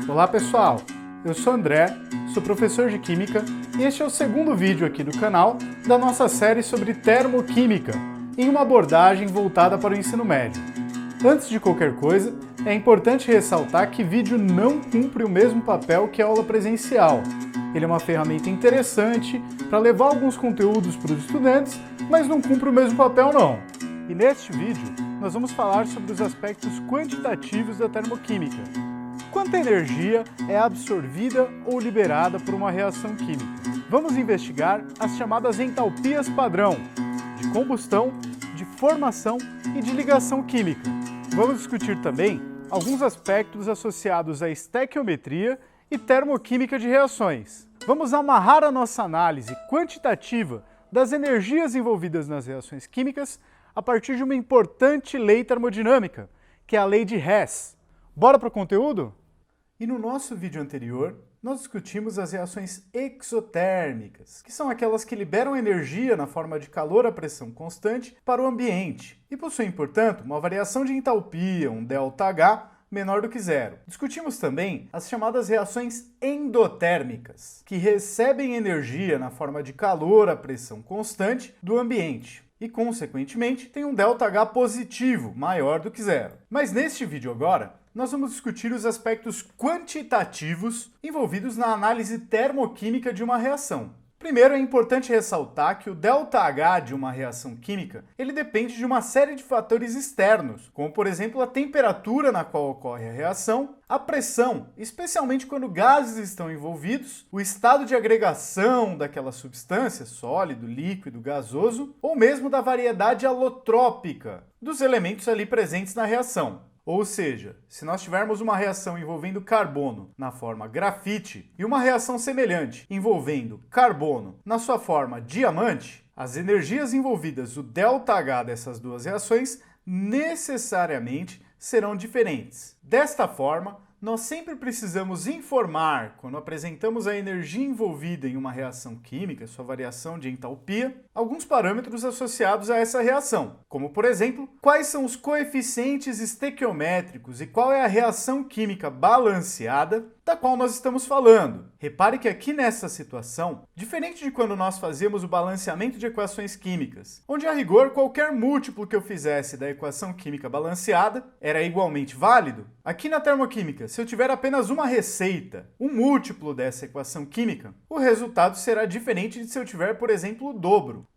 Olá pessoal, eu sou André, sou professor de Química e este é o segundo vídeo aqui do canal da nossa série sobre termoquímica, em uma abordagem voltada para o ensino médio. Antes de qualquer coisa, é importante ressaltar que vídeo não cumpre o mesmo papel que a aula presencial. Ele é uma ferramenta interessante para levar alguns conteúdos para os estudantes, mas não cumpre o mesmo papel não. E neste vídeo, nós vamos falar sobre os aspectos quantitativos da termoquímica. Quanta energia é absorvida ou liberada por uma reação química? Vamos investigar as chamadas entalpias padrão, de combustão, de formação e de ligação química. Vamos discutir também alguns aspectos associados à estequiometria e termoquímica de reações. Vamos amarrar a nossa análise quantitativa das energias envolvidas nas reações químicas a partir de uma importante lei termodinâmica, que é a lei de Hess. Bora para o conteúdo? E no nosso vídeo anterior, nós discutimos as reações exotérmicas, que são aquelas que liberam energia na forma de calor a pressão constante para o ambiente e possuem, portanto, uma variação de entalpia, um ΔH, menor do que zero. Discutimos também as chamadas reações endotérmicas, que recebem energia na forma de calor a pressão constante do ambiente e, consequentemente, tem um ΔH positivo, maior do que zero. Mas neste vídeo agora, nós vamos discutir os aspectos quantitativos envolvidos na análise termoquímica de uma reação. Primeiro, é importante ressaltar que o ΔH de uma reação química, ele depende de uma série de fatores externos, como por exemplo a temperatura na qual ocorre a reação, a pressão, especialmente quando gases estão envolvidos, o estado de agregação daquela substância, sólido, líquido, gasoso, ou mesmo da variedade alotrópica dos elementos ali presentes na reação. Ou seja, se nós tivermos uma reação envolvendo carbono na forma grafite e uma reação semelhante envolvendo carbono na sua forma diamante, as energias envolvidas, o ΔH dessas duas reações, necessariamente serão diferentes. Desta forma, nós sempre precisamos informar, quando apresentamos a energia envolvida em uma reação química, sua variação de entalpia, alguns parâmetros associados a essa reação, como, por exemplo, quais são os coeficientes estequiométricos e qual é a reação química balanceada da qual nós estamos falando. Repare que aqui nessa situação, diferente de quando nós fazíamos o balanceamento de equações químicas, onde a rigor qualquer múltiplo que eu fizesse da equação química balanceada era igualmente válido, aqui na termoquímica, se eu tiver apenas uma receita, um múltiplo dessa equação química, o resultado será diferente de se eu tiver, por exemplo, o dobro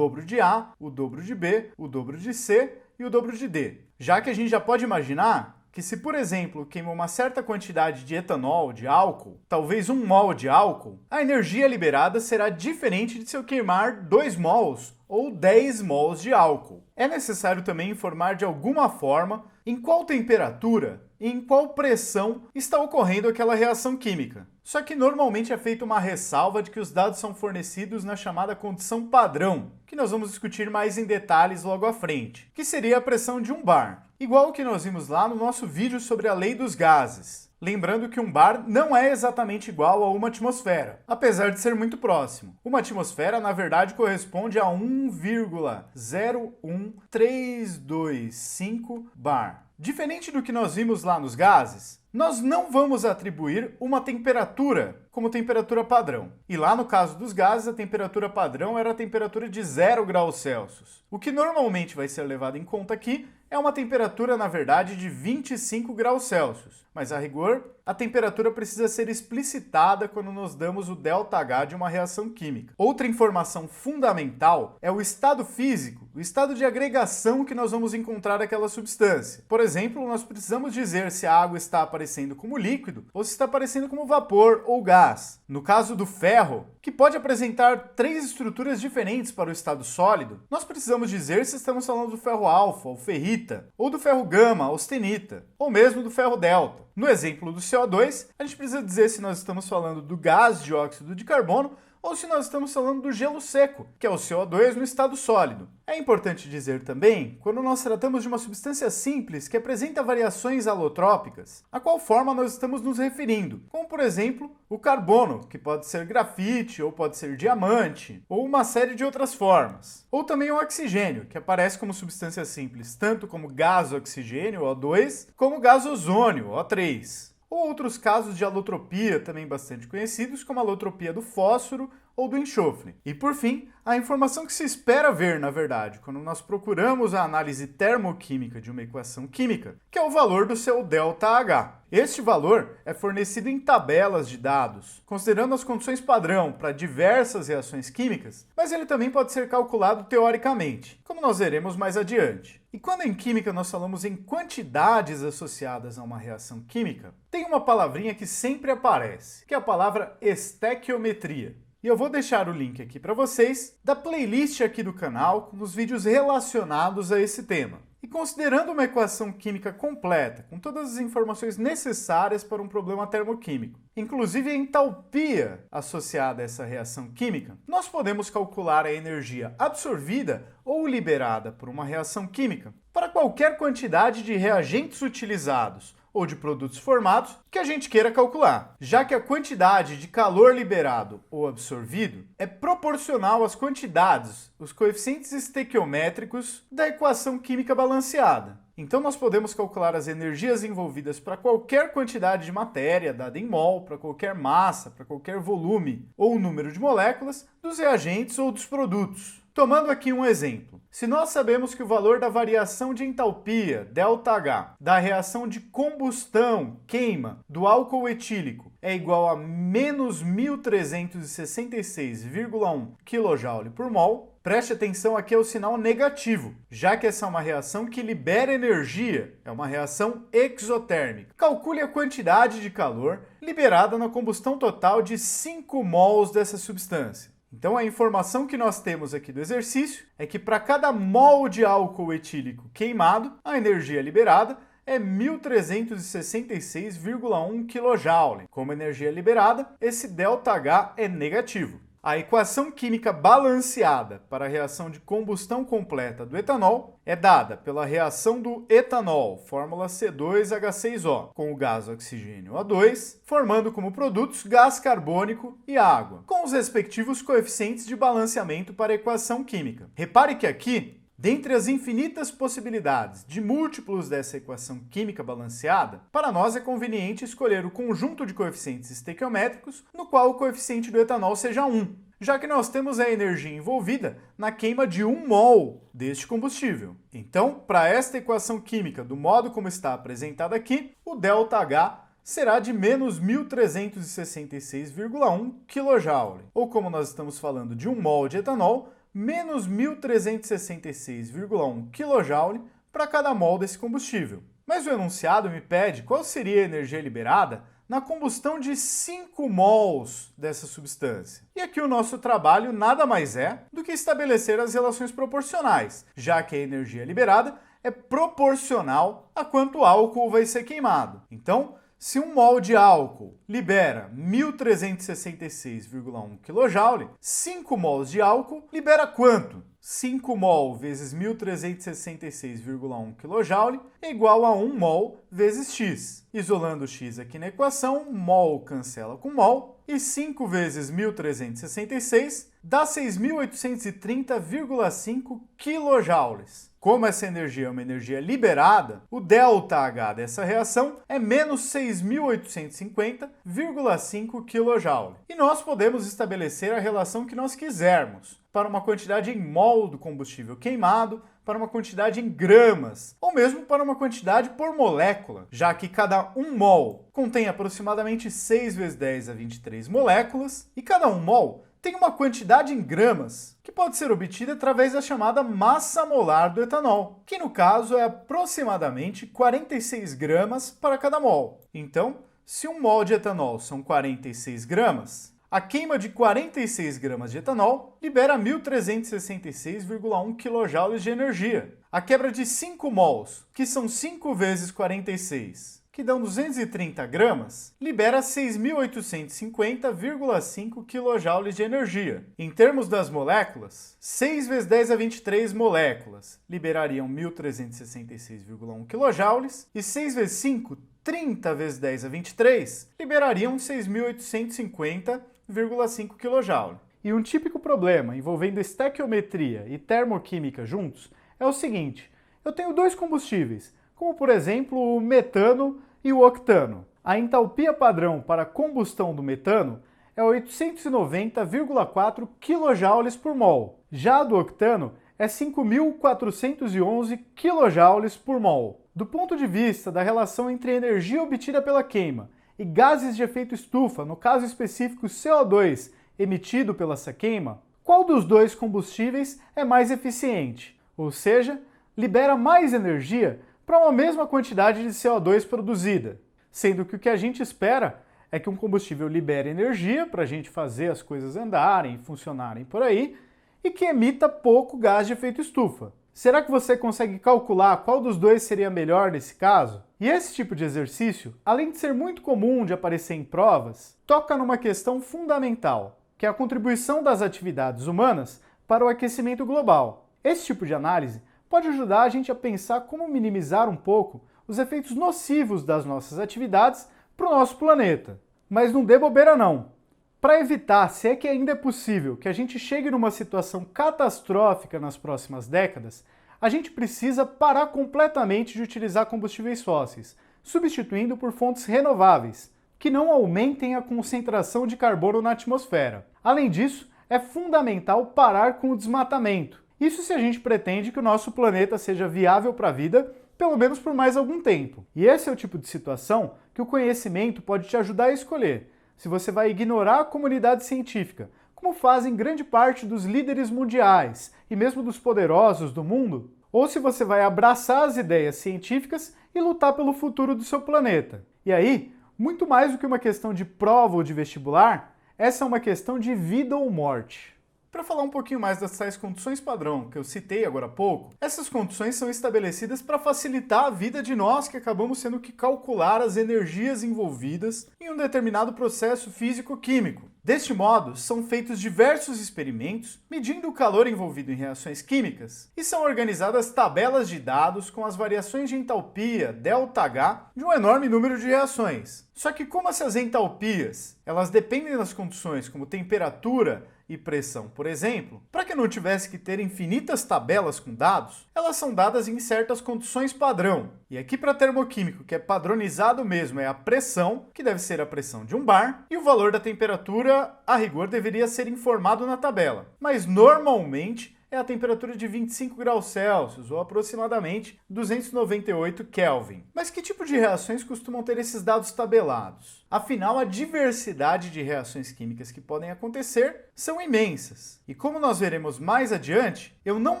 de A, o dobro de B, o dobro de C e o dobro de D. Já que a gente já pode imaginar que se, por exemplo, queima uma certa quantidade de etanol, de álcool, talvez 1 mol de álcool, a energia liberada será diferente de se eu queimar 2 mols ou 10 mols de álcool. É necessário também informar de alguma forma em qual temperatura e em qual pressão está ocorrendo aquela reação química. Só que normalmente é feita uma ressalva de que os dados são fornecidos na chamada condição padrão, que nós vamos discutir mais em detalhes logo à frente, que seria a pressão de um bar, igual o que nós vimos lá no nosso vídeo sobre a lei dos gases. Lembrando que um bar não é exatamente igual a uma atmosfera, apesar de ser muito próximo. Uma atmosfera, na verdade, corresponde a 1,01325 bar. Diferente do que nós vimos lá nos gases, nós não vamos atribuir uma temperatura como temperatura padrão. E lá no caso dos gases, a temperatura padrão era a temperatura de 0 graus Celsius. O que normalmente vai ser levado em conta aqui é uma temperatura, na verdade, de 25 graus Celsius. Mas, a rigor, a temperatura precisa ser explicitada quando nós damos o ΔH de uma reação química. Outra informação fundamental é o estado físico, o estado de agregação que nós vamos encontrar naquela substância. Por exemplo, nós precisamos dizer se a água está aparecendo como líquido ou se está aparecendo como vapor ou gás. No caso do ferro, que pode apresentar 3 estruturas diferentes para o estado sólido, nós precisamos dizer se estamos falando do ferro alfa, ou ferrita, ou do ferro gama, austenita, ou mesmo do ferro delta. No exemplo do CO2, a gente precisa dizer se nós estamos falando do gás dióxido de carbono ou se nós estamos falando do gelo seco, que é o CO2 no estado sólido. É importante dizer também, quando nós tratamos de uma substância simples que apresenta variações alotrópicas, a qual forma nós estamos nos referindo, como por exemplo o carbono, que pode ser grafite ou pode ser diamante, ou uma série de outras formas. Ou também o oxigênio, que aparece como substância simples tanto como gás oxigênio, O2, como gás ozônio, O3. ou outros casos de alotropia também bastante conhecidos, como a alotropia do fósforo ou do enxofre. E por fim, a informação que se espera ver, na verdade, quando nós procuramos a análise termoquímica de uma equação química, que é o valor do seu ΔH. Este valor é fornecido em tabelas de dados, considerando as condições padrão para diversas reações químicas, mas ele também pode ser calculado teoricamente, como nós veremos mais adiante. E quando em química nós falamos em quantidades associadas a uma reação química, tem uma palavrinha que sempre aparece, que é a palavra estequiometria. E eu vou deixar o link aqui para vocês da playlist aqui do canal com os vídeos relacionados a esse tema. E considerando uma equação química completa, com todas as informações necessárias para um problema termoquímico, inclusive a entalpia associada a essa reação química, nós podemos calcular a energia absorvida ou liberada por uma reação química para qualquer quantidade de reagentes utilizados ou de produtos formados que a gente queira calcular, já que a quantidade de calor liberado ou absorvido é proporcional às quantidades, os coeficientes estequiométricos da equação química balanceada. Então nós podemos calcular as energias envolvidas para qualquer quantidade de matéria dada em mol, para qualquer massa, para qualquer volume ou número de moléculas dos reagentes ou dos produtos. Tomando aqui um exemplo, se nós sabemos que o valor da variação de entalpia, ΔH, da reação de combustão, queima, do álcool etílico é igual a menos 1.366,1 kJ por mol, preste atenção aqui ao sinal negativo, já que essa é uma reação que libera energia, é uma reação exotérmica. Calcule a quantidade de calor liberada na combustão total de 5 mols dessa substância. Então a informação que nós temos aqui do exercício é que para cada mol de álcool etílico queimado, a energia liberada é 1.366,1 kJ. Como energia liberada, esse ΔH é negativo. A equação química balanceada para a reação de combustão completa do etanol é dada pela reação do etanol, fórmula C2H6O, com o gás oxigênio O2, formando como produtos gás carbônico e água, com os respectivos coeficientes de balanceamento para a equação química. Repare que aqui, dentre as infinitas possibilidades de múltiplos dessa equação química balanceada, para nós é conveniente escolher o conjunto de coeficientes estequiométricos no qual o coeficiente do etanol seja 1, já que nós temos a energia envolvida na queima de 1 mol deste combustível. Então, para esta equação química do modo como está apresentada aqui, o ΔH será de menos 1.366,1 kJ, ou como nós estamos falando de 1 mol de etanol, menos 1.366,1 kJ para cada mol desse combustível. Mas o enunciado me pede qual seria a energia liberada na combustão de 5 mols dessa substância. E aqui o nosso trabalho nada mais é do que estabelecer as relações proporcionais, já que a energia liberada é proporcional a quanto álcool vai ser queimado. Então, se 1 mol de álcool libera 1.366,1 kJ, 5 mols de álcool libera quanto? 5 mol vezes 1.366,1 kJ é igual a 1 mol vezes x. Isolando o x aqui na equação, mol cancela com mol, e 5 vezes 1.366 dá 6.830,5 kJ. Como essa energia é uma energia liberada, o ΔH dessa reação é menos 6.850,5 kJ. E nós podemos estabelecer a relação que nós quisermos, para uma quantidade em mol do combustível queimado, para uma quantidade em gramas, ou mesmo para uma quantidade por molécula, já que cada 1 mol contém aproximadamente 6 vezes 10 a 23 moléculas, e cada 1 mol tem uma quantidade em gramas, que pode ser obtida através da chamada massa molar do etanol, que no caso é aproximadamente 46 gramas para cada mol. Então, se 1 mol de etanol são 46 gramas, a queima de 46 gramas de etanol libera 1.366,1 kJ de energia. A quebra de 5 mols, que são 5 vezes 46, que dão 230 gramas, libera 6.850,5 kJ de energia. Em termos das moléculas, 6 vezes 10 a 23 moléculas liberariam 1.366,1 kJ e 6 vezes 5, 30 vezes 10 a 23, liberariam 6.850,5 kJ. E um típico problema envolvendo estequiometria e termoquímica juntos é o seguinte: eu tenho dois combustíveis, como por exemplo o metano e o octano. A entalpia padrão para a combustão do metano é 890,4 kJ por mol. Já a do octano é 5.411 kJ por mol. Do ponto de vista da relação entre a energia obtida pela queima e gases de efeito estufa, no caso específico CO2 emitido pela essa queima, qual dos dois combustíveis é mais eficiente? Ou seja, libera mais energia para uma mesma quantidade de CO2 produzida, sendo que o que a gente espera é que um combustível libere energia para a gente fazer as coisas andarem, funcionarem por aí, e que emita pouco gás de efeito estufa. Será que você consegue calcular qual dos dois seria melhor nesse caso? E esse tipo de exercício, além de ser muito comum de aparecer em provas, toca numa questão fundamental, que é a contribuição das atividades humanas para o aquecimento global. Esse tipo de análise pode ajudar a gente a pensar como minimizar um pouco os efeitos nocivos das nossas atividades para o nosso planeta. Mas não dê bobeira não. Para evitar, se é que ainda é possível, que a gente chegue numa situação catastrófica nas próximas décadas, a gente precisa parar completamente de utilizar combustíveis fósseis, substituindo por fontes renováveis, que não aumentem a concentração de carbono na atmosfera. Além disso, é fundamental parar com o desmatamento. Isso se a gente pretende que o nosso planeta seja viável para a vida, pelo menos por mais algum tempo. E esse é o tipo de situação que o conhecimento pode te ajudar a escolher. Se você vai ignorar a comunidade científica, como fazem grande parte dos líderes mundiais e mesmo dos poderosos do mundo, ou se você vai abraçar as ideias científicas e lutar pelo futuro do seu planeta. E aí, muito mais do que uma questão de prova ou de vestibular, essa é uma questão de vida ou morte. Para falar um pouquinho mais das tais condições padrão que eu citei agora há pouco, essas condições são estabelecidas para facilitar a vida de nós que acabamos tendo que calcular as energias envolvidas em um determinado processo físico-químico. Deste modo, são feitos diversos experimentos medindo o calor envolvido em reações químicas e são organizadas tabelas de dados com as variações de entalpia, ΔH, de um enorme número de reações. Só que como essas entalpias, elas dependem das condições como temperatura e pressão, por exemplo, para que não tivesse que ter infinitas tabelas com dados, elas são dadas em certas condições padrão. E aqui para termoquímico, que é padronizado mesmo, é a pressão, que deve ser a pressão de um bar, e o valor da temperatura, a rigor, deveria ser informado na tabela. Mas normalmente é a temperatura de 25 graus Celsius, ou aproximadamente 298 Kelvin. Mas que tipo de reações costumam ter esses dados tabelados? Afinal, a diversidade de reações químicas que podem acontecer são imensas. E como nós veremos mais adiante, eu não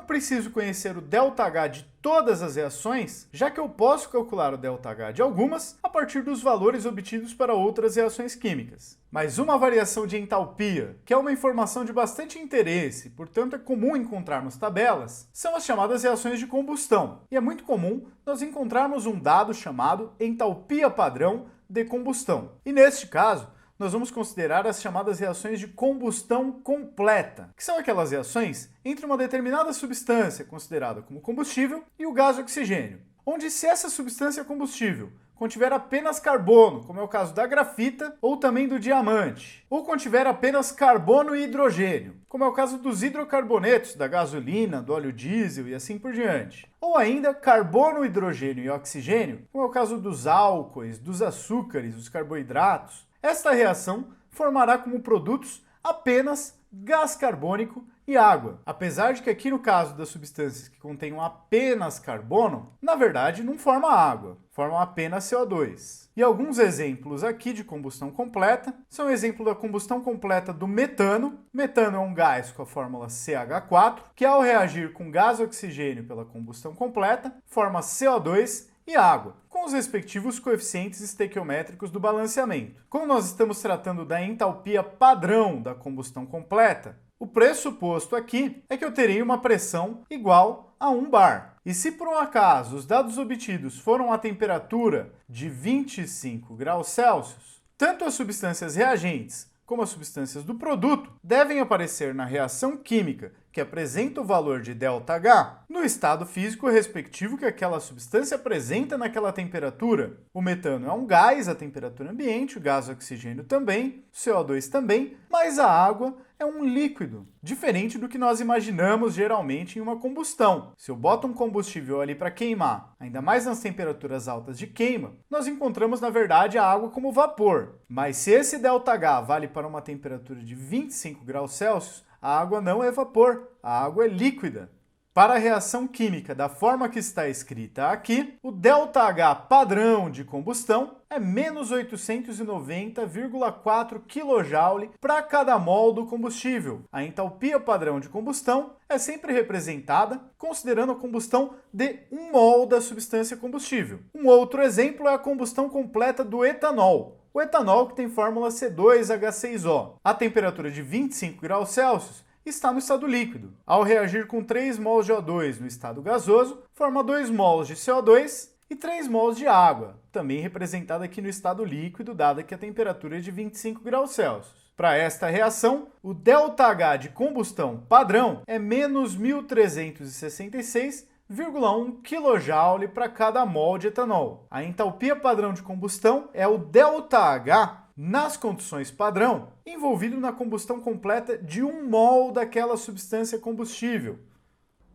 preciso conhecer o ΔH de todas as reações, já que eu posso calcular o ΔH de algumas a partir dos valores obtidos para outras reações químicas. Mas uma variação de entalpia, que é uma informação de bastante interesse, portanto é comum encontrarmos tabelas, são as chamadas reações de combustão. E é muito comum nós encontrarmos um dado chamado entalpia padrão de combustão. E neste caso, nós vamos considerar as chamadas reações de combustão completa, que são aquelas reações entre uma determinada substância considerada como combustível e o gás oxigênio, onde se essa substância combustível contiver apenas carbono, como é o caso da grafita ou também do diamante, ou contiver apenas carbono e hidrogênio, como é o caso dos hidrocarbonetos, da gasolina, do óleo diesel e assim por diante, ou ainda carbono, hidrogênio e oxigênio, como é o caso dos álcoois, dos açúcares, dos carboidratos. Esta reação formará como produtos apenas gás carbônico e água. Apesar de que aqui no caso das substâncias que contenham apenas carbono, na verdade não forma água, formam apenas CO2. E alguns exemplos aqui de combustão completa são o exemplo da combustão completa do metano. Metano é um gás com a fórmula CH4, que ao reagir com gás oxigênio pela combustão completa, forma CO2 e água, com os respectivos coeficientes estequiométricos do balanceamento. Como nós estamos tratando da entalpia padrão da combustão completa, o pressuposto aqui é que eu terei uma pressão igual a 1 bar. E se por um acaso os dados obtidos foram a temperatura de 25 graus Celsius, tanto as substâncias reagentes como as substâncias do produto devem aparecer na reação química que apresenta o valor de ΔH no estado físico respectivo que aquela substância apresenta naquela temperatura. O metano é um gás à temperatura ambiente, o gás oxigênio também, o CO2 também, mas a água é é um líquido, diferente do que nós imaginamos geralmente em uma combustão. Se eu boto um combustível ali para queimar, ainda mais nas temperaturas altas de queima, nós encontramos na verdade a água como vapor. Mas se esse ΔH vale para uma temperatura de 25 graus Celsius, a água não é vapor, a água é líquida. Para a reação química da forma que está escrita aqui, o ΔH padrão de combustão é menos 890,4 kJ para cada mol do combustível. A entalpia padrão de combustão é sempre representada considerando a combustão de 1 mol da substância combustível. Um outro exemplo é a combustão completa do etanol. O etanol que tem fórmula C2H6O. A temperatura de 25 graus Celsius está no estado líquido. Ao reagir com 3 mols de O2 no estado gasoso, forma 2 mols de CO2 e 3 mols de água, também representada aqui no estado líquido, dada que a temperatura é de 25 graus Celsius. Para esta reação, o ΔH de combustão padrão é menos 1366,1 kJ para cada mol de etanol. A entalpia padrão de combustão é o ΔH nas condições padrão, envolvido na combustão completa de 1 mol daquela substância combustível.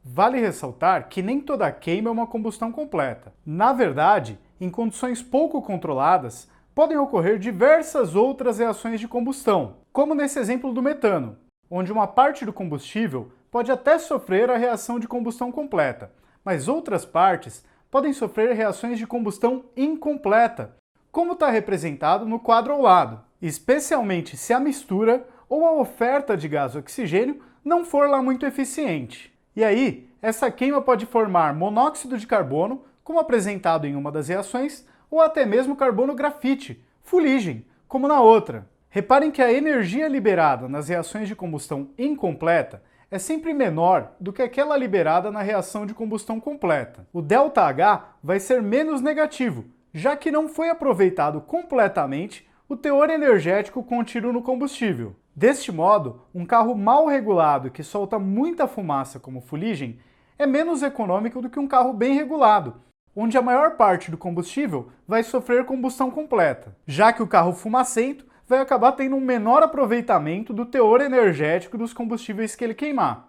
Vale ressaltar que nem toda queima é uma combustão completa. Na verdade, em condições pouco controladas, podem ocorrer diversas outras reações de combustão, como nesse exemplo do metano, onde uma parte do combustível pode até sofrer a reação de combustão completa, mas outras partes podem sofrer reações de combustão incompleta, como está representado no quadro ao lado, especialmente se a mistura ou a oferta de gás oxigênio não for lá muito eficiente. E aí, essa queima pode formar monóxido de carbono, como apresentado em uma das reações, ou até mesmo carbono grafite, fuligem, como na outra. Reparem que a energia liberada nas reações de combustão incompleta é sempre menor do que aquela liberada na reação de combustão completa. O ΔH vai ser menos negativo, já que não foi aproveitado completamente o teor energético contido no combustível. Deste modo, um carro mal regulado que solta muita fumaça como fuligem é menos econômico do que um carro bem regulado, onde a maior parte do combustível vai sofrer combustão completa, já que o carro fumacento vai acabar tendo um menor aproveitamento do teor energético dos combustíveis que ele queimar.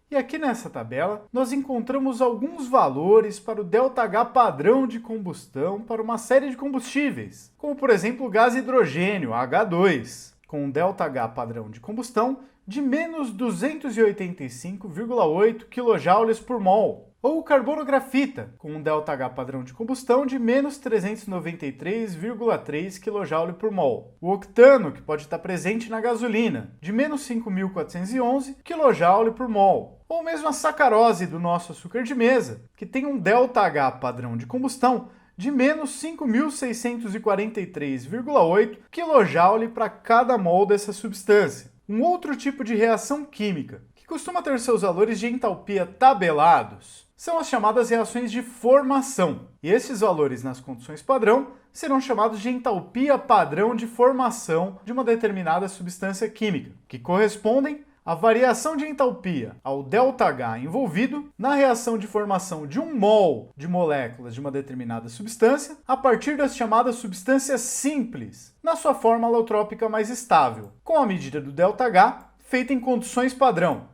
E aqui nessa tabela, nós encontramos alguns valores para o ΔH padrão de combustão para uma série de combustíveis, como por exemplo o gás hidrogênio, H2, com um ΔH padrão de combustão de menos 285,8 kJ por mol, ou o carbono grafita, com um ΔH padrão de combustão de menos 393,3 kJ por mol. O octano, que pode estar presente na gasolina, de menos 5.411 kJ por mol. Ou mesmo a sacarose do nosso açúcar de mesa, que tem um ΔH padrão de combustão de menos 5.643,8 kJ para cada mol dessa substância. Um outro tipo de reação química, que costuma ter seus valores de entalpia tabelados, são as chamadas reações de formação. E esses valores nas condições padrão serão chamados de entalpia padrão de formação de uma determinada substância química, que correspondem à variação de entalpia ao ΔH envolvido na reação de formação de 1 mol de moléculas de uma determinada substância a partir das chamadas substâncias simples, na sua forma alotrópica mais estável, com a medida do ΔH feita em condições padrão.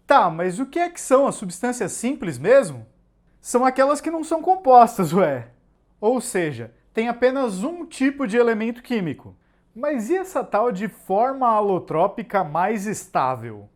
Tá, mas o que é que são as substâncias simples mesmo? São aquelas que não são compostas, ué. Ou seja, tem apenas um tipo de elemento químico. Mas e essa tal de forma alotrópica mais estável?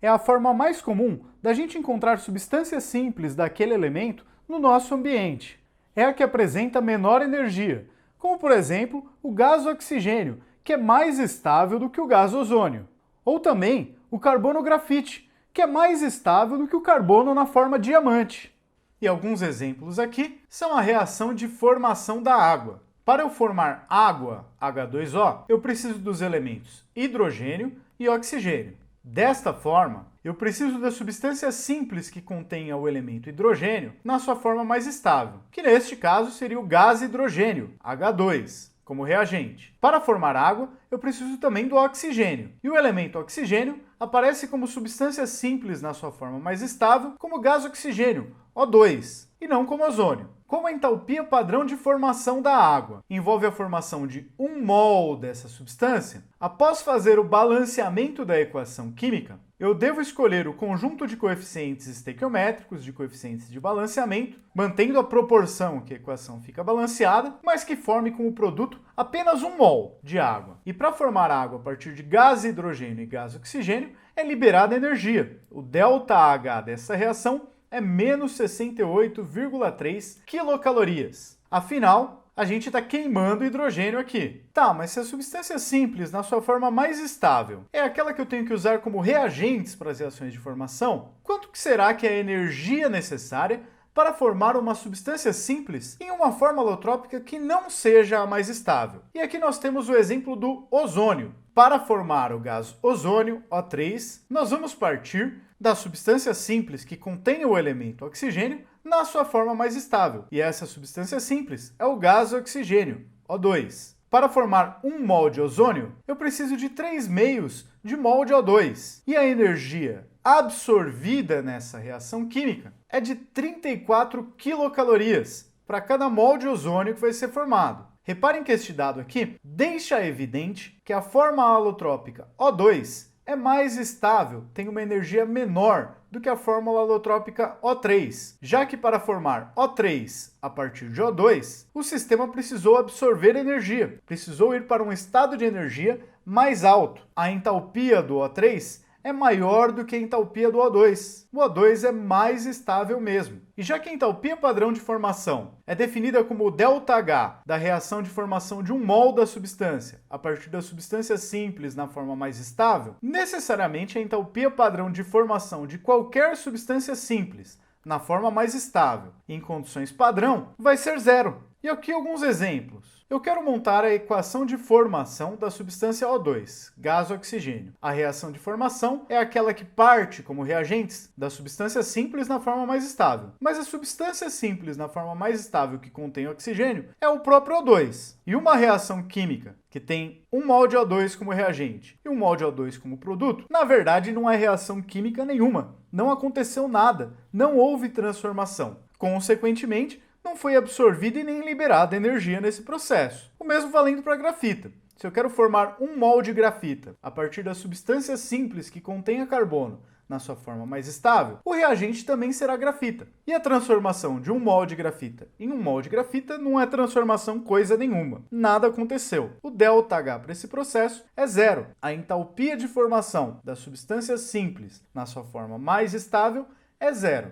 É a forma mais comum da gente encontrar substâncias simples daquele elemento no nosso ambiente. É a que apresenta menor energia, como por exemplo o gás oxigênio, que é mais estável do que o gás ozônio. Ou também o carbono grafite, que é mais estável do que o carbono na forma diamante. E alguns exemplos aqui são a reação de formação da água. Para eu formar água, H2O, eu preciso dos elementos hidrogênio e oxigênio. Desta forma, eu preciso da substância simples que contenha o elemento hidrogênio na sua forma mais estável, que neste caso seria o gás hidrogênio, H2. Como reagente. Para formar água, eu preciso também do oxigênio. E o elemento oxigênio aparece como substância simples na sua forma mais estável, como gás oxigênio, O2, e não como ozônio. como a entalpia padrão de formação da água envolve a formação de 1 mol dessa substância, após fazer o balanceamento da equação química, eu devo escolher o conjunto de coeficientes estequiométricos, de coeficientes de balanceamento, mantendo a proporção que a equação fica balanceada, mas que forme como produto apenas 1 mol de água. E para formar água a partir de gás hidrogênio e gás oxigênio, é liberada energia. O ΔH dessa reação é menos 68,3 quilocalorias. Afinal, a gente está queimando hidrogênio aqui. Tá, mas se a substância simples, na sua forma mais estável, é aquela que eu tenho que usar como reagentes para as reações de formação, quanto que será que é a energia necessária para formar uma substância simples em uma forma alotrópica que não seja a mais estável? E aqui nós temos o exemplo do ozônio. Para formar o gás ozônio, O3, nós vamos partir da substância simples que contém o elemento oxigênio na sua forma mais estável. E essa substância simples é o gás oxigênio, O2. Para formar 1 mol de ozônio, eu preciso de 3/2 de mol de O2. E a energia absorvida nessa reação química é de 34 quilocalorias para cada mol de ozônio que vai ser formado. Reparem que este dado aqui deixa evidente que a forma alotrópica O2 é mais estável, tem uma energia menor do que a fórmula alotrópica O3, já que para formar O3 a partir de O2, o sistema precisou absorver energia, precisou ir para um estado de energia mais alto. A entalpia do O3 é maior do que a entalpia do O2. O O2 é mais estável mesmo. E já que a entalpia padrão de formação é definida como o ΔH da reação de formação de 1 mol da substância a partir da substância simples na forma mais estável, necessariamente a entalpia padrão de formação de qualquer substância simples na forma mais estável, em condições padrão, vai ser zero. E aqui alguns exemplos. Eu quero montar a equação de formação da substância O2, gás oxigênio. A reação de formação é aquela que parte como reagentes da substância simples na forma mais estável. Mas a substância simples na forma mais estável que contém oxigênio é o próprio O2. E uma reação química que tem 1 mol de O2 como reagente e 1 mol de O2 como produto, na verdade não é reação química nenhuma. Não aconteceu nada, não houve transformação. Consequentemente, não foi absorvida e nem liberada energia nesse processo. O mesmo valendo para a grafita. Se eu quero formar 1 mol de grafita a partir da substância simples que contenha carbono na sua forma mais estável, o reagente também será grafita. E a transformação de 1 mol de grafita em 1 mol de grafita não é transformação coisa nenhuma. Nada aconteceu. O ΔH para esse processo é zero. A entalpia de formação da substância simples na sua forma mais estável é zero.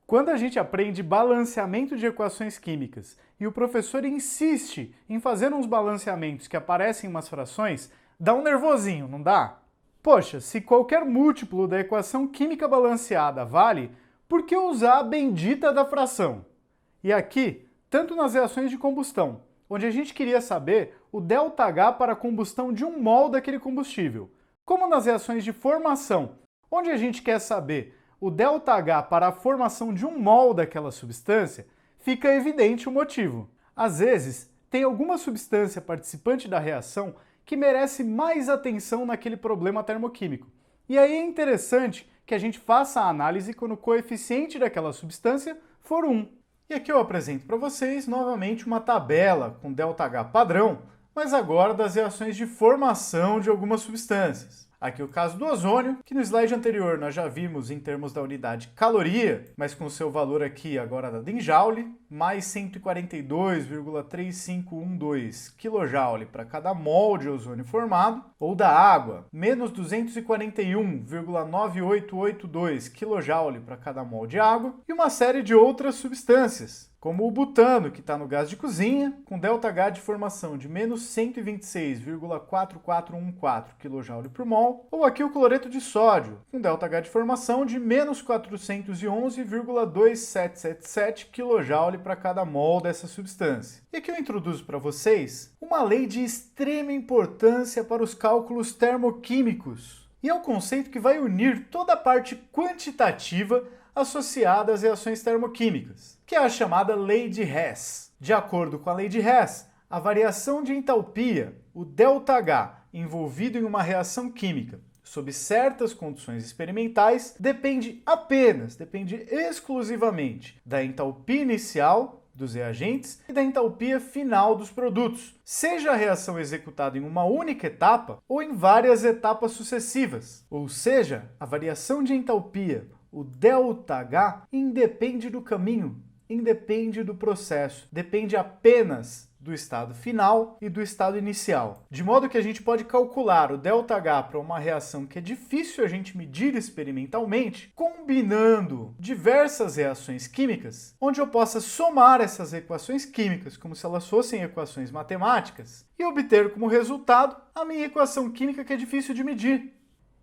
Quando a gente aprende balanceamento de equações químicas e o professor insiste em fazer uns balanceamentos que aparecem em umas frações, dá um nervosinho, não dá? Poxa, se qualquer múltiplo da equação química balanceada vale, por que usar a bendita da fração? E aqui, tanto nas reações de combustão, onde a gente queria saber o ΔH para a combustão de 1 mol daquele combustível, como nas reações de formação, onde a gente quer saber o ΔH para a formação de 1 mol daquela substância, fica evidente o motivo. Às vezes, tem alguma substância participante da reação que merece mais atenção naquele problema termoquímico. E aí é interessante que a gente faça a análise quando o coeficiente daquela substância for 1. E aqui eu apresento para vocês novamente uma tabela com ΔH padrão, mas agora das reações de formação de algumas substâncias. Aqui o caso do ozônio, que no slide anterior nós já vimos em termos da unidade caloria, mas com seu valor aqui agora dado em joule, mais 142,3512 kJ para cada mol de ozônio formado, ou da água, menos 241,9882 kJ para cada mol de água, e uma série de outras substâncias, como o butano, que está no gás de cozinha, com ΔH de formação de menos 126,4414 kJ por mol, ou aqui o cloreto de sódio, com ΔH de formação de menos 411,2777 kJ para cada mol dessa substância. E aqui eu introduzo para vocês uma lei de extrema importância para os cálculos termoquímicos, e é um conceito que vai unir toda a parte quantitativa associada às reações termoquímicas, que é a chamada lei de Hess. De acordo com a lei de Hess, a variação de entalpia, o ΔH, envolvido em uma reação química, sob certas condições experimentais, depende exclusivamente da entalpia inicial dos reagentes e da entalpia final dos produtos, seja a reação executada em uma única etapa ou em várias etapas sucessivas. Ou seja, a variação de entalpia, o ΔH, independe do caminho, independe do processo, depende apenas do estado final e do estado inicial. De modo que a gente pode calcular o ΔH para uma reação que é difícil a gente medir experimentalmente, combinando diversas reações químicas, onde eu possa somar essas equações químicas como se elas fossem equações matemáticas e obter como resultado a minha equação química que é difícil de medir.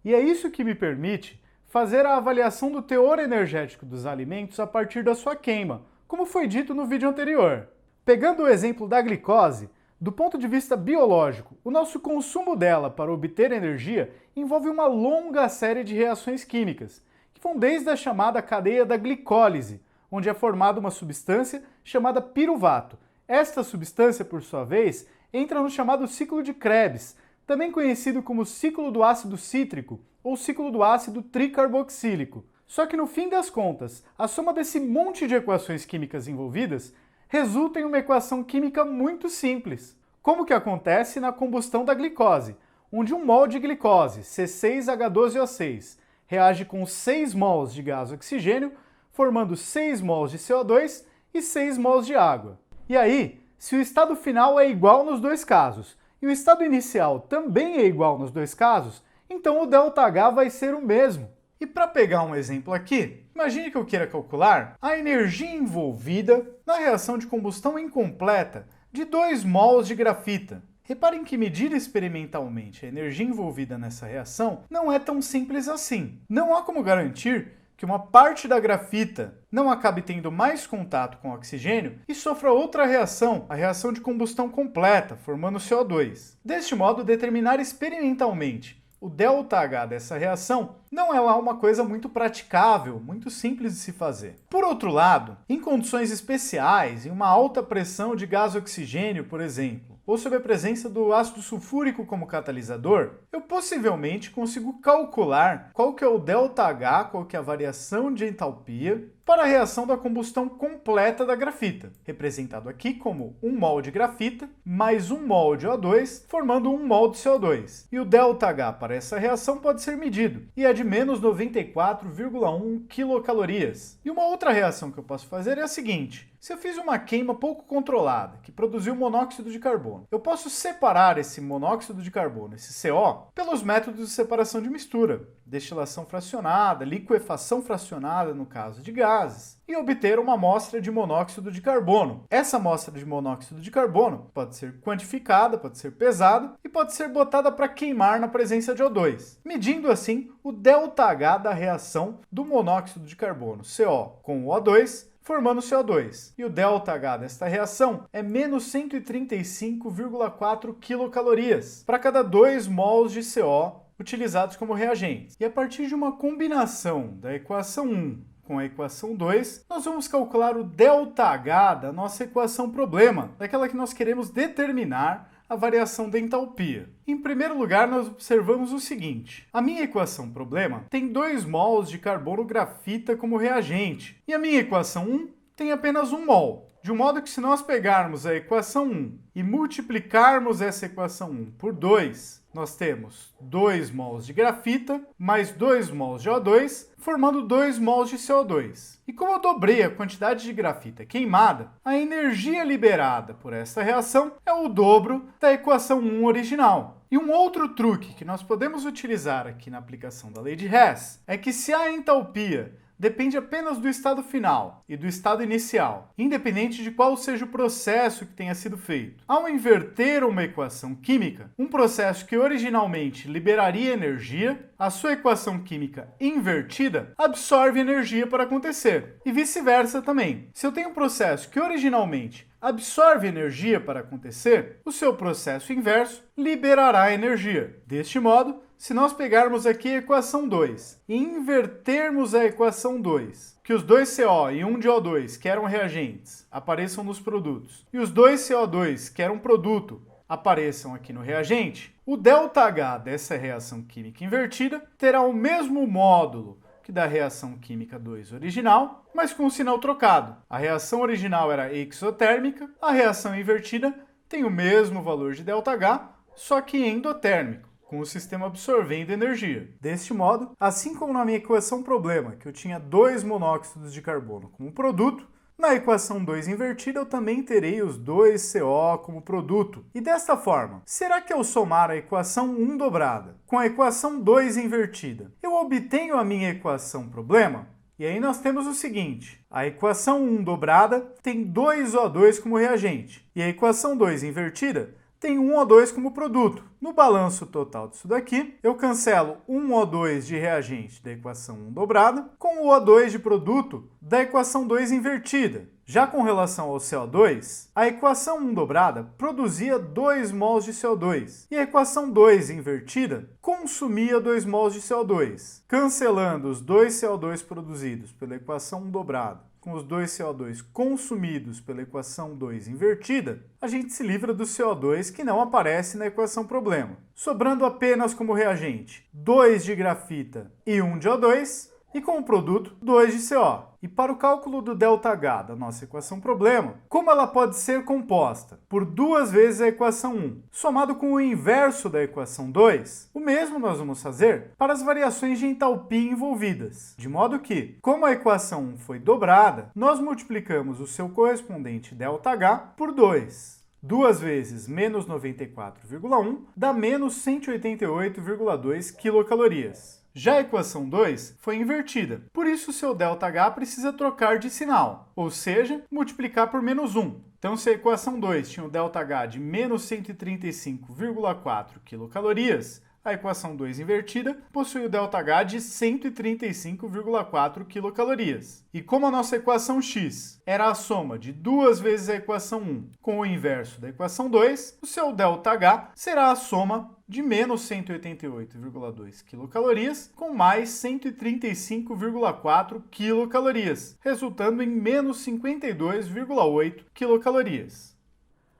E é isso que me permite fazer a avaliação do teor energético dos alimentos a partir da sua queima, como foi dito no vídeo anterior. Pegando o exemplo da glicose, do ponto de vista biológico, o nosso consumo dela para obter energia envolve uma longa série de reações químicas, que vão desde a chamada cadeia da glicólise, onde é formada uma substância chamada piruvato. Esta substância, por sua vez, entra no chamado ciclo de Krebs, também conhecido como ciclo do ácido cítrico ou ciclo do ácido tricarboxílico. Só que no fim das contas, a soma desse monte de equações químicas envolvidas resulta em uma equação química muito simples, como que acontece na combustão da glicose, onde 1 mol de glicose, C6H12O6, reage com 6 mols de gás oxigênio, formando 6 mols de CO2 e 6 mols de água. E aí, se o estado final é igual nos dois casos, e o estado inicial também é igual nos dois casos, então o ΔH vai ser o mesmo. E para pegar um exemplo aqui, imagine que eu queira calcular a energia envolvida na reação de combustão incompleta de 2 mols de grafita. Reparem que medir experimentalmente a energia envolvida nessa reação não é tão simples assim. Não há como garantir que uma parte da grafita não acabe tendo mais contato com o oxigênio e sofra outra reação, a reação de combustão completa, formando CO2. Deste modo, determinar experimentalmente o ΔH dessa reação não é lá uma coisa muito praticável, muito simples de se fazer. Por outro lado, em condições especiais, em uma alta pressão de gás oxigênio, por exemplo, ou sob a presença do ácido sulfúrico como catalisador, eu possivelmente consigo calcular qual que é o ΔH, qual que é a variação de entalpia, para a reação da combustão completa da grafita, representado aqui como 1 mol de grafita mais 1 mol de O2, formando 1 mol de CO2. E o ΔH para essa reação pode ser medido, e é de menos 94,1 quilocalorias. E uma outra reação que eu posso fazer é a seguinte: se eu fiz uma queima pouco controlada, que produziu monóxido de carbono, eu posso separar esse monóxido de carbono, esse CO, pelos métodos de separação de mistura, destilação fracionada, liquefação fracionada no caso de gases, e obter uma amostra de monóxido de carbono. Essa amostra de monóxido de carbono pode ser quantificada, pode ser pesada e pode ser botada para queimar na presença de O2, medindo assim o ΔH da reação do monóxido de carbono, CO, com o O2, formando CO2. E o ΔH desta reação é menos 135,4 quilocalorias para cada 2 mols de CO utilizados como reagentes. E a partir de uma combinação da equação 1 com a equação 2, nós vamos calcular o ΔH da nossa equação problema, daquela que nós queremos determinar a variação da entalpia. Em primeiro lugar, nós observamos o seguinte: a minha equação problema tem 2 mols de carbono grafita como reagente, e a minha equação 1 tem apenas 1 mol. De um modo que se nós pegarmos a equação 1 e multiplicarmos essa equação 1 por 2, nós temos 2 mols de grafita mais 2 mols de O2, formando 2 mols de CO2. E como eu dobrei a quantidade de grafita queimada, a energia liberada por essa reação é o dobro da equação 1 original. E um outro truque que nós podemos utilizar aqui na aplicação da lei de Hess é que se a entalpia depende apenas do estado final e do estado inicial, independente de qual seja o processo que tenha sido feito. Ao inverter uma equação química, um processo que originalmente liberaria energia, a sua equação química invertida absorve energia para acontecer. E vice-versa também. Se eu tenho um processo que originalmente absorve energia para acontecer, o seu processo inverso liberará energia. Deste modo, se nós pegarmos aqui a equação 2 e invertermos a equação 2, que os 2 CO e 1 de O2, que eram reagentes, apareçam nos produtos, e os 2 CO2, que eram produto, apareçam aqui no reagente, o ΔH dessa reação química invertida terá o mesmo módulo que que da reação química 2 original, mas com o sinal trocado. A reação original era exotérmica, a reação invertida tem o mesmo valor de ΔH, só que endotérmico, com o sistema absorvendo energia. Deste modo, assim como na minha equação problema, que eu tinha 2 monóxidos de carbono como produto, na equação 2 invertida eu também terei os 2 CO como produto. E desta forma, será que ao somar a equação 1 dobrada com a equação 2 invertida, eu obtenho a minha equação problema? E aí nós temos o seguinte, a equação 1 dobrada tem 2O2 como reagente, e a equação 2 invertida tem 1O2 como produto. No balanço total disso daqui, eu cancelo 1O2 de reagente da equação 1 dobrada com o O2 de produto da equação 2 invertida. Já com relação ao CO2, a equação 1 dobrada produzia 2 mols de CO2 e a equação 2 invertida consumia 2 mols de CO2. Cancelando os 2 CO2 produzidos pela equação 1 dobrada com os 2 CO2 consumidos pela equação 2 invertida, a gente se livra do CO2 que não aparece na equação problema, sobrando apenas como reagente 2 de grafita e 1 de O2, e como produto 2 de CO. E para o cálculo do ΔH da nossa equação problema, como ela pode ser composta por 2 vezes a equação 1, somado com o inverso da equação 2, o mesmo nós vamos fazer para as variações de entalpia envolvidas. De modo que, como a equação 1 foi dobrada, nós multiplicamos o seu correspondente ΔH por 2. 2 vezes menos 94,1 dá menos 188,2 quilocalorias. Já a equação 2 foi invertida, por isso seu ΔH precisa trocar de sinal, ou seja, multiplicar por menos 1. Então, se a equação 2 tinha o ΔH de menos 135,4 quilocalorias, a equação 2 invertida possui o ΔH de 135,4 quilocalorias. E como a nossa equação x era a soma de 2 vezes a equação 1 com o inverso da equação 2, o seu ΔH será a soma de menos 188,2 quilocalorias com mais 135,4 quilocalorias, resultando em menos 52,8 quilocalorias.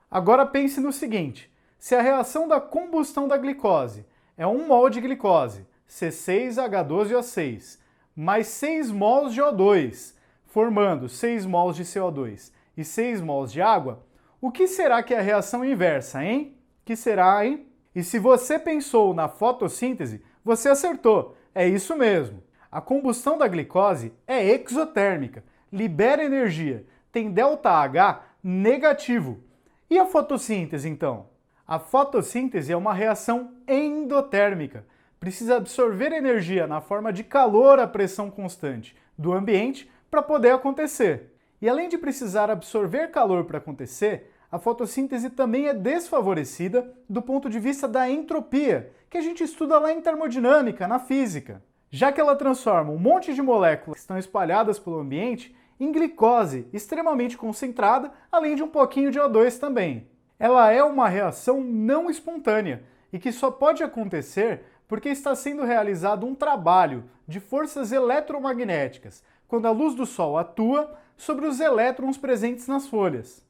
Agora pense no seguinte, se a reação da combustão da glicose é 1 mol de glicose, C6H12O6, mais 6 mols de O2, formando 6 mols de CO2 e 6 mols de água, o que será que é a reação inversa, hein? Que será, hein? E se você pensou na fotossíntese, você acertou, é isso mesmo. A combustão da glicose é exotérmica, libera energia, tem ΔH negativo. E a fotossíntese, então? A fotossíntese é uma reação endotérmica. Precisa absorver energia na forma de calor a pressão constante do ambiente para poder acontecer. E além de precisar absorver calor para acontecer, a fotossíntese também é desfavorecida do ponto de vista da entropia, que a gente estuda lá em termodinâmica, na física, já que ela transforma um monte de moléculas que estão espalhadas pelo ambiente em glicose extremamente concentrada, além de um pouquinho de O2 também. Ela é uma reação não espontânea e que só pode acontecer porque está sendo realizado um trabalho de forças eletromagnéticas, quando a luz do Sol atua sobre os elétrons presentes nas folhas.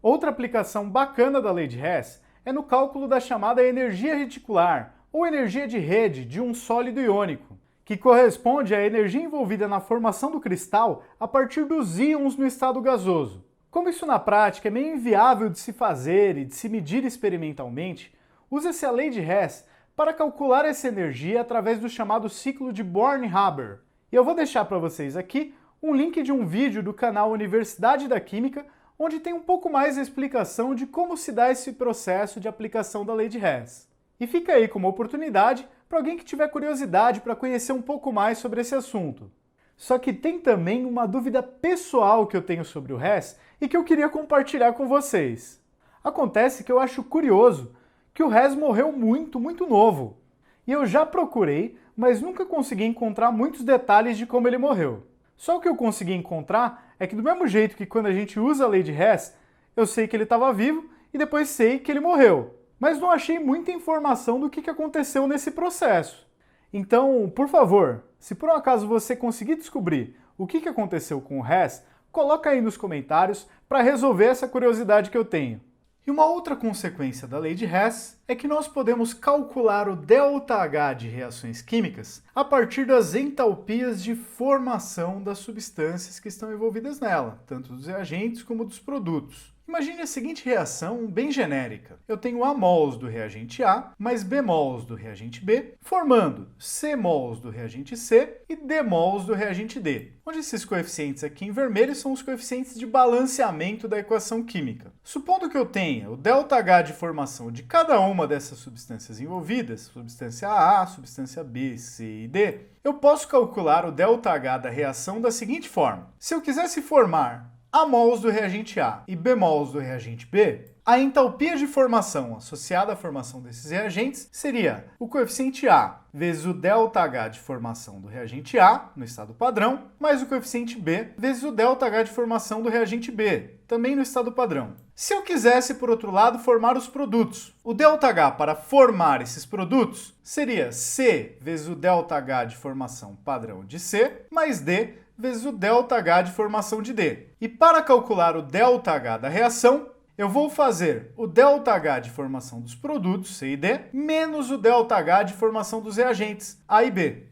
Outra aplicação bacana da lei de Hess é no cálculo da chamada energia reticular, ou energia de rede de um sólido iônico, que corresponde à energia envolvida na formação do cristal a partir dos íons no estado gasoso. Como isso na prática é meio inviável de se fazer e de se medir experimentalmente, usa-se a lei de Hess para calcular essa energia através do chamado ciclo de Born-Haber. E eu vou deixar para vocês aqui um link de um vídeo do canal Universidade da Química, onde tem um pouco mais a explicação de como se dá esse processo de aplicação da lei de Hess. E fica aí como oportunidade para alguém que tiver curiosidade para conhecer um pouco mais sobre esse assunto. Só que tem também uma dúvida pessoal que eu tenho sobre o Hess e que eu queria compartilhar com vocês. Acontece que eu acho curioso que o Hess morreu muito novo. E eu já procurei, mas nunca consegui encontrar muitos detalhes de como ele morreu. Só o que eu consegui encontrar é que do mesmo jeito que quando a gente usa a lei de Hess, eu sei que ele estava vivo e depois sei que ele morreu. Mas não achei muita informação do que aconteceu nesse processo. Então, por favor, se por um acaso você conseguir descobrir o que aconteceu com o Hess, coloca aí nos comentários para resolver essa curiosidade que eu tenho. E uma outra consequência da lei de Hess é que nós podemos calcular o ΔH de reações químicas a partir das entalpias de formação das substâncias que estão envolvidas nela, tanto dos reagentes como dos produtos. Imagine a seguinte reação bem genérica. Eu tenho A mols do reagente A mais B mols do reagente B, formando C mols do reagente C e D mols do reagente D, onde esses coeficientes aqui em vermelho são os coeficientes de balanceamento da equação química. Supondo que eu tenha o ΔH de formação de cada uma dessas substâncias envolvidas, substância A, substância B, C e D, eu posso calcular o ΔH da reação da seguinte forma. Se eu quisesse formar A mols do reagente A e B mols do reagente B, a entalpia de formação associada à formação desses reagentes seria o coeficiente A vezes o ΔH de formação do reagente A, no estado padrão, mais o coeficiente B vezes o ΔH de formação do reagente B, também no estado padrão. Se eu quisesse, por outro lado, formar os produtos, o ΔH para formar esses produtos seria C vezes o ΔH de formação padrão de C, mais D vezes o ΔH de formação de D. E para calcular o ΔH da reação, eu vou fazer o ΔH de formação dos produtos, C e D, menos o ΔH de formação dos reagentes, A e B.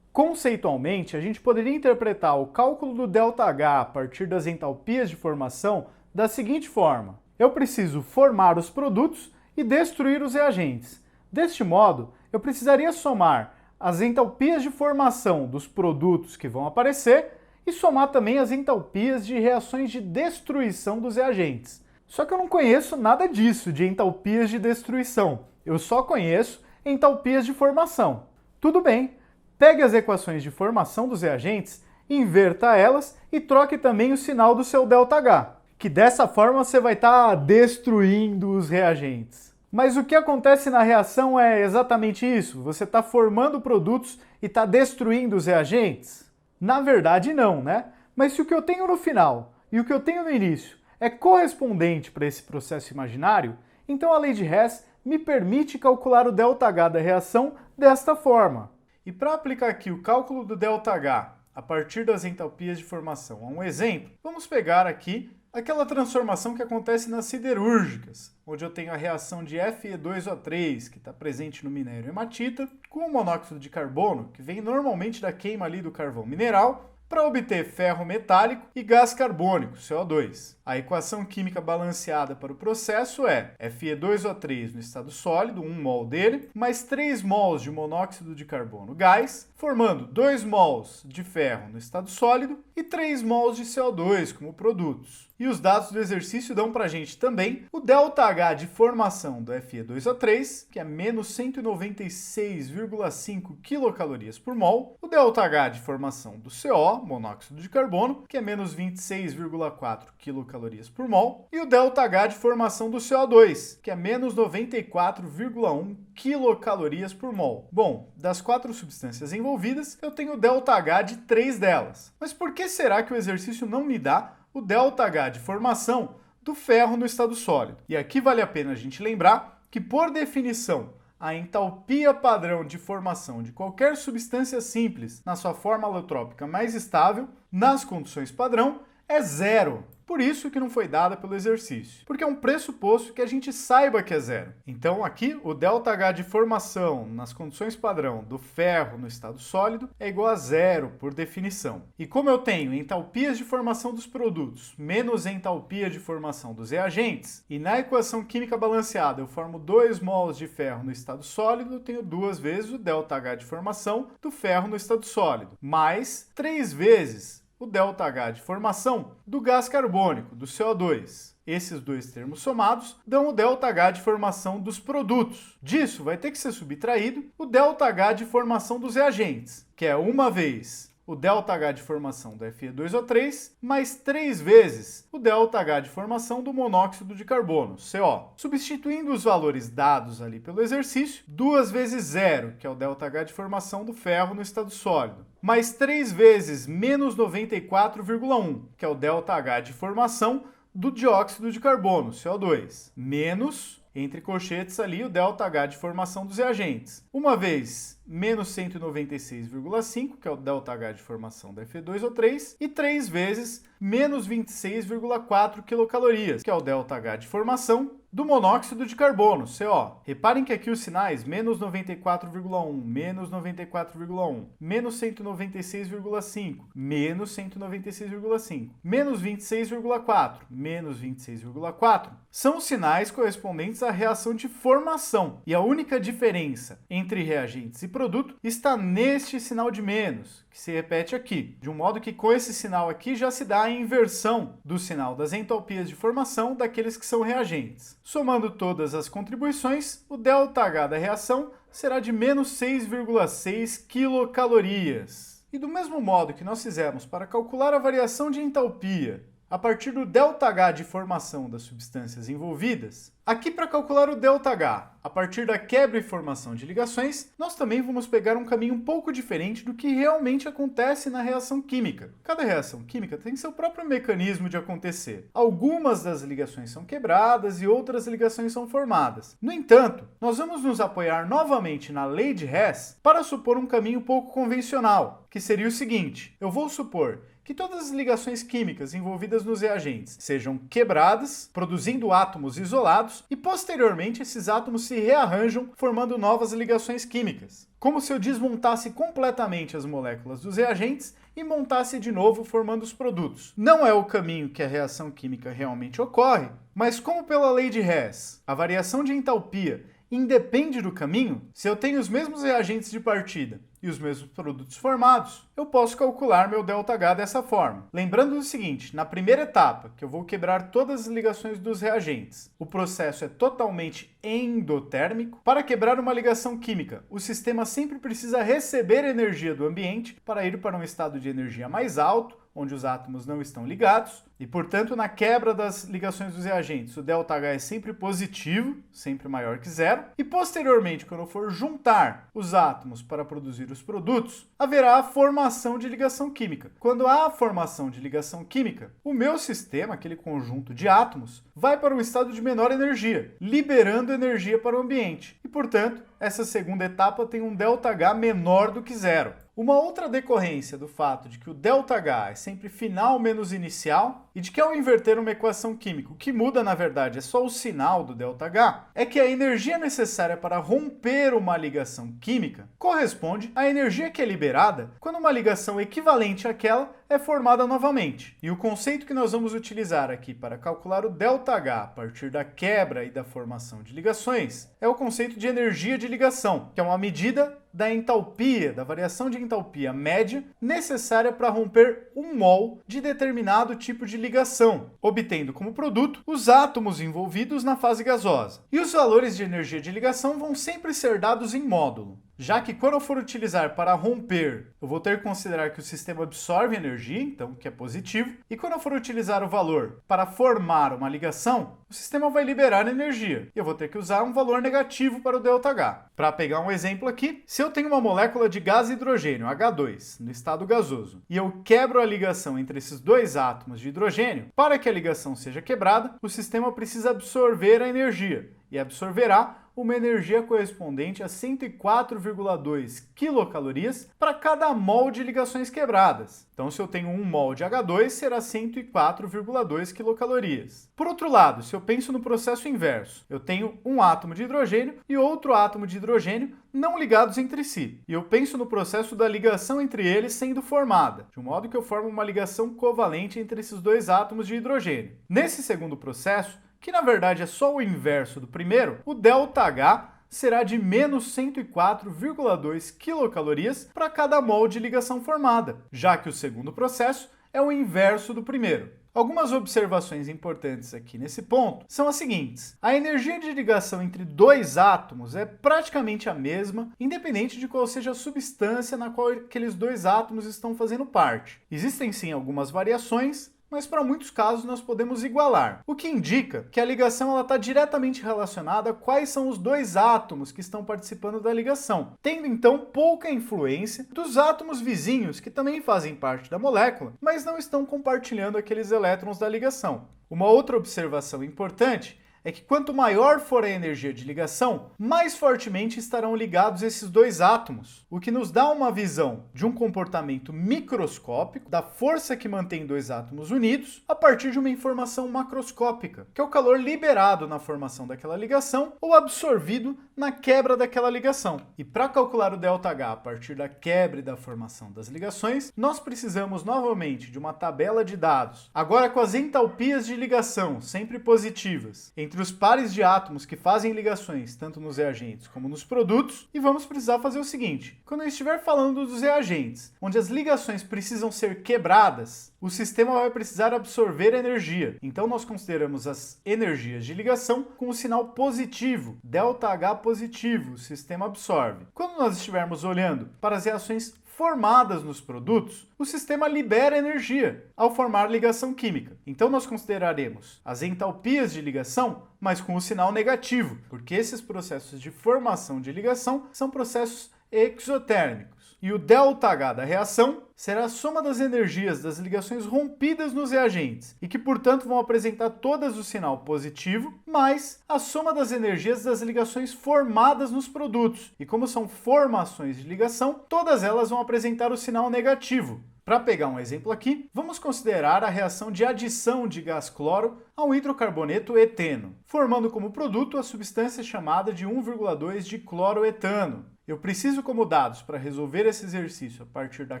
Conceitualmente, a gente poderia interpretar o cálculo do ΔH a partir das entalpias de formação da seguinte forma. Eu preciso formar os produtos e destruir os reagentes. Deste modo, eu precisaria somar as entalpias de formação dos produtos que vão aparecer e somar também as entalpias de reações de destruição dos reagentes. Só que eu não conheço nada disso, de entalpias de destruição. Eu só conheço entalpias de formação. Tudo bem, pegue as equações de formação dos reagentes, inverta elas e troque também o sinal do seu ΔH, que dessa forma você vai estar destruindo os reagentes. Mas o que acontece na reação é exatamente isso? Você está formando produtos e está destruindo os reagentes? Na verdade não, né? Mas se o que eu tenho no final e o que eu tenho no início é correspondente para esse processo imaginário, então a lei de Hess me permite calcular o ΔH da reação desta forma. E para aplicar aqui o cálculo do ΔH a partir das entalpias de formação a um exemplo, vamos pegar aqui aquela transformação que acontece nas siderúrgicas, onde eu tenho a reação de Fe2O3, que está presente no minério hematita, com o monóxido de carbono, que vem normalmente da queima ali do carvão mineral, para obter ferro metálico e gás carbônico, CO2. A equação química balanceada para o processo é Fe2O3 no estado sólido, 1 mol dele, mais 3 mols de monóxido de carbono gás, formando 2 mols de ferro no estado sólido e 3 mols de CO2 como produtos. E os dados do exercício dão para a gente também o ΔH de formação do Fe2O3, que é menos 196,5 quilocalorias por mol, o ΔH de formação do CO, monóxido de carbono, que é menos 26,4 quilocalorias por mol, e o ΔH de formação do CO2, que é menos 94,1 quilocalorias por mol. Bom, das 4 substâncias envolvidas, eu tenho o ΔH de 3 delas. Mas por que será que o exercício não me dá o ΔH de formação do ferro no estado sólido? E aqui vale a pena a gente lembrar que, por definição, a entalpia padrão de formação de qualquer substância simples na sua forma alotrópica mais estável, nas condições padrão, é zero. Por isso que não foi dada pelo exercício, porque é um pressuposto que a gente saiba que é zero. Então aqui o ΔH de formação nas condições padrão do ferro no estado sólido é igual a zero por definição. E como eu tenho entalpias de formação dos produtos menos entalpia de formação dos reagentes, e na equação química balanceada eu formo 2 mols de ferro no estado sólido, eu tenho 2 vezes o ΔH de formação do ferro no estado sólido, mais 3 vezes o ΔH de formação do gás carbônico, do CO2. Esses dois termos somados dão o ΔH de formação dos produtos. Disso vai ter que ser subtraído o ΔH de formação dos reagentes, que é uma vez o ΔH de formação do Fe2O3, mais 3 vezes o ΔH de formação do monóxido de carbono, CO. Substituindo os valores dados ali pelo exercício, 2 vezes 0, que é o ΔH de formação do ferro no estado sólido, mais 3 vezes menos 94,1, que é o ΔH de formação do dióxido de carbono, CO2, menos, entre colchetes ali, o ΔH de formação dos reagentes. Uma vez menos 196,5, que é o ΔH de formação da Fe2O3, e 3 vezes menos 26,4 quilocalorias, que é o ΔH de formação do monóxido de carbono, CO. Reparem que aqui os sinais menos 94,1, menos 94,1, menos 196,5, menos 196,5, menos 26,4, menos 26,4, são os sinais correspondentes à reação de formação. E a única diferença entre reagentes e produto está neste sinal de menos, que se repete aqui, de um modo que com esse sinal aqui já se dá a inversão do sinal das entalpias de formação daqueles que são reagentes. Somando todas as contribuições, o ΔH da reação será de menos 6,6 quilocalorias. E do mesmo modo que nós fizemos para calcular a variação de entalpia a partir do ΔH de formação das substâncias envolvidas, aqui para calcular o ΔH a partir da quebra e formação de ligações, nós também vamos pegar um caminho um pouco diferente do que realmente acontece na reação química. Cada reação química tem seu próprio mecanismo de acontecer. Algumas das ligações são quebradas e outras ligações são formadas. No entanto, nós vamos nos apoiar novamente na lei de Hess para supor um caminho pouco convencional, que seria o seguinte: eu vou supor que todas as ligações químicas envolvidas nos reagentes sejam quebradas, produzindo átomos isolados, e posteriormente esses átomos se rearranjam, formando novas ligações químicas. Como se eu desmontasse completamente as moléculas dos reagentes e montasse de novo, formando os produtos. Não é o caminho que a reação química realmente ocorre, mas como pela lei de Hess, a variação de entalpia independe do caminho, se eu tenho os mesmos reagentes de partida e os mesmos produtos formados, eu posso calcular meu ΔH dessa forma. Lembrando o seguinte, na primeira etapa, que eu vou quebrar todas as ligações dos reagentes, o processo é totalmente endotérmico. Para quebrar uma ligação química, o sistema sempre precisa receber energia do ambiente para ir para um estado de energia mais alto, onde os átomos não estão ligados, e portanto na quebra das ligações dos reagentes o ΔH é sempre positivo, sempre maior que zero, e posteriormente quando eu for juntar os átomos para produzir os produtos, haverá a formação de ligação química. Quando há a formação de ligação química, o meu sistema, aquele conjunto de átomos, vai para um estado de menor energia, liberando energia para o ambiente, e portanto essa segunda etapa tem um ΔH menor do que zero. Uma outra decorrência do fato de que o ΔH é sempre final menos inicial e de que ao inverter uma equação química, o que muda na verdade é só o sinal do ΔH, é que a energia necessária para romper uma ligação química corresponde à energia que é liberada quando uma ligação equivalente àquela é formada novamente. E o conceito que nós vamos utilizar aqui para calcular o ΔH a partir da quebra e da formação de ligações é o conceito de energia de ligação, que é uma medida da entalpia, da variação de entalpia média necessária para romper um mol de determinado tipo de ligação, obtendo como produto os átomos envolvidos na fase gasosa. E os valores de energia de ligação vão sempre ser dados em módulo, já que quando eu for utilizar para romper, eu vou ter que considerar que o sistema absorve energia, então que é positivo, e quando eu for utilizar o valor para formar uma ligação, o sistema vai liberar energia, e eu vou ter que usar um valor negativo para o ΔH. Para pegar um exemplo aqui, se eu tenho uma molécula de gás hidrogênio, H2, no estado gasoso, e eu quebro a ligação entre esses dois átomos de hidrogênio, para que a ligação seja quebrada, o sistema precisa absorver a energia, e absorverá uma energia correspondente a 104,2 quilocalorias para cada mol de ligações quebradas. Então, se eu tenho 1 mol de H2, será 104,2 quilocalorias. Por outro lado, se eu penso no processo inverso, eu tenho um átomo de hidrogênio e outro átomo de hidrogênio não ligados entre si. E eu penso no processo da ligação entre eles sendo formada, de um modo que eu formo uma ligação covalente entre esses dois átomos de hidrogênio. Nesse segundo processo, que na verdade é só o inverso do primeiro, o ΔH será de menos 104,2 quilocalorias para cada mol de ligação formada, já que o segundo processo é o inverso do primeiro. Algumas observações importantes aqui nesse ponto são as seguintes. A energia de ligação entre dois átomos é praticamente a mesma, independente de qual seja a substância na qual aqueles dois átomos estão fazendo parte. Existem sim algumas variações, mas para muitos casos nós podemos igualar, o que indica que a ligação está diretamente relacionada a quais são os dois átomos que estão participando da ligação, tendo então pouca influência dos átomos vizinhos que também fazem parte da molécula, mas não estão compartilhando aqueles elétrons da ligação. Uma outra observação importante é que quanto maior for a energia de ligação, mais fortemente estarão ligados esses dois átomos, o que nos dá uma visão de um comportamento microscópico da força que mantém dois átomos unidos a partir de uma informação macroscópica, que é o calor liberado na formação daquela ligação ou absorvido na quebra daquela ligação. E para calcular o ΔH a partir da quebra e da formação das ligações, nós precisamos novamente de uma tabela de dados, agora com as entalpias de ligação sempre positivas, entre os pares de átomos que fazem ligações tanto nos reagentes como nos produtos, e vamos precisar fazer o seguinte: quando eu estiver falando dos reagentes, onde as ligações precisam ser quebradas, o sistema vai precisar absorver energia. Então nós consideramos as energias de ligação com o sinal positivo, ΔH positivo, o sistema absorve. Quando nós estivermos olhando para as reações formadas nos produtos, o sistema libera energia ao formar ligação química. Então nós consideraremos as entalpias de ligação, mas com o sinal negativo, porque esses processos de formação de ligação são processos exotérmicos. E o ΔH da reação será a soma das energias das ligações rompidas nos reagentes, e que, portanto, vão apresentar todas o sinal positivo, mais a soma das energias das ligações formadas nos produtos. E como são formações de ligação, todas elas vão apresentar o sinal negativo. Para pegar um exemplo aqui, vamos considerar a reação de adição de gás cloro a um hidrocarboneto eteno, formando como produto a substância chamada de 1,2 de cloroetano. Eu preciso como dados para resolver esse exercício a partir da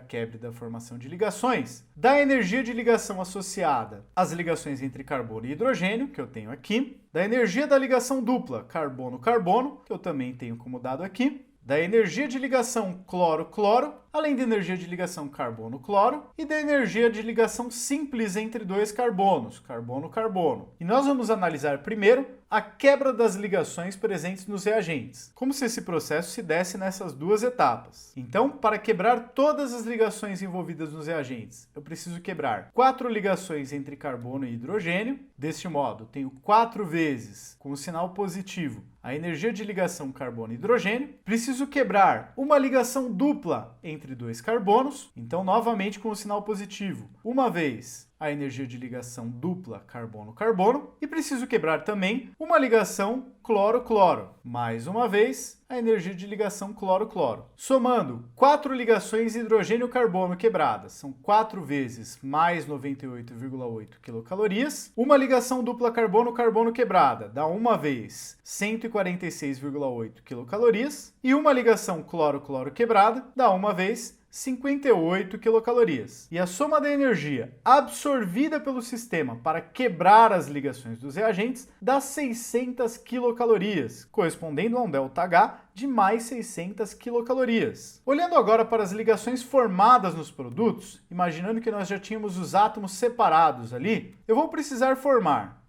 quebra e da formação de ligações, da energia de ligação associada às ligações entre carbono e hidrogênio, que eu tenho aqui, da energia da ligação dupla carbono-carbono, que eu também tenho como dado aqui, da energia de ligação cloro-cloro, além da energia de ligação carbono-cloro, e da energia de ligação simples entre dois carbonos, carbono-carbono. E nós vamos analisar primeiro a quebra das ligações presentes nos reagentes, como se esse processo se desse nessas duas etapas. Então, para quebrar todas as ligações envolvidas nos reagentes, eu preciso quebrar 4 ligações entre carbono e hidrogênio. Deste modo, tenho 4 vezes, com o sinal positivo, a energia de ligação carbono-hidrogênio. Preciso quebrar uma ligação dupla entre dois carbonos, então novamente com o sinal positivo, uma vez a energia de ligação dupla carbono-carbono, e preciso quebrar também uma ligação cloro-cloro, mais uma vez a energia de ligação cloro-cloro. Somando 4 ligações hidrogênio-carbono quebradas, são 4 vezes mais 98,8 quilocalorias. Uma ligação dupla carbono-carbono quebrada dá uma vez 146,8 quilocalorias, e uma ligação cloro-cloro quebrada dá uma vez 58 quilocalorias. E a soma da energia absorvida pelo sistema para quebrar as ligações dos reagentes dá 600 quilocalorias, correspondendo a um ΔH de mais 600 quilocalorias. Olhando agora para as ligações formadas nos produtos, imaginando que nós já tínhamos os átomos separados ali, eu vou precisar formar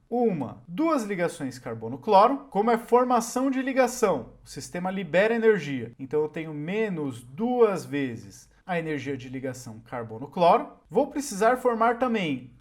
duas ligações carbono-cloro. Como é formação de ligação, o sistema libera energia, então eu tenho menos 2 vezes a energia de ligação carbono-cloro. Vou precisar formar também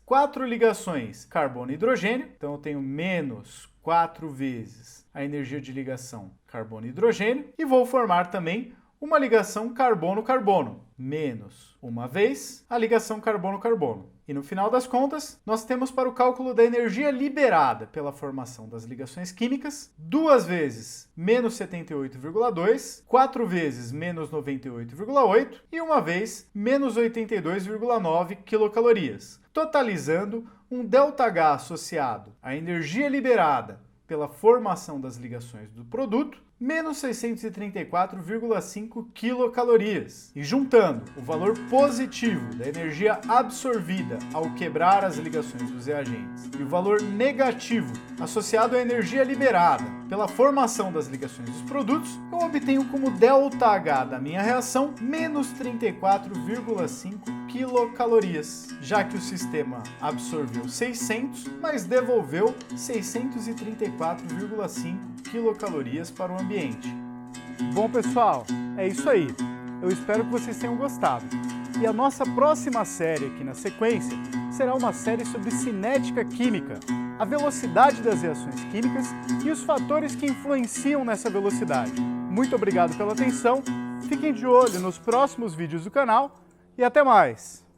4 ligações carbono-hidrogênio, então eu tenho menos 4 vezes a energia de ligação carbono-hidrogênio, e vou formar também uma ligação carbono-carbono, menos uma vez a ligação carbono-carbono. E no final das contas, nós temos para o cálculo da energia liberada pela formação das ligações químicas 2 vezes menos 78,2, 4 vezes menos 98,8 e uma vez menos 82,9 quilocalorias, totalizando um ΔH associado à energia liberada pela formação das ligações do produto, menos 634,5 quilocalorias. E juntando o valor positivo da energia absorvida ao quebrar as ligações dos reagentes e o valor negativo associado à energia liberada pela formação das ligações dos produtos, eu obtenho como ΔH da minha reação menos 34,5 quilocalorias, já que o sistema absorveu 600, mas devolveu 634,5 quilocalorias para o ambiente. Bom, pessoal, é isso aí. Eu espero que vocês tenham gostado. E a nossa próxima série aqui na sequência será uma série sobre cinética química, a velocidade das reações químicas e os fatores que influenciam nessa velocidade. Muito obrigado pela atenção, fiquem de olho nos próximos vídeos do canal e até mais!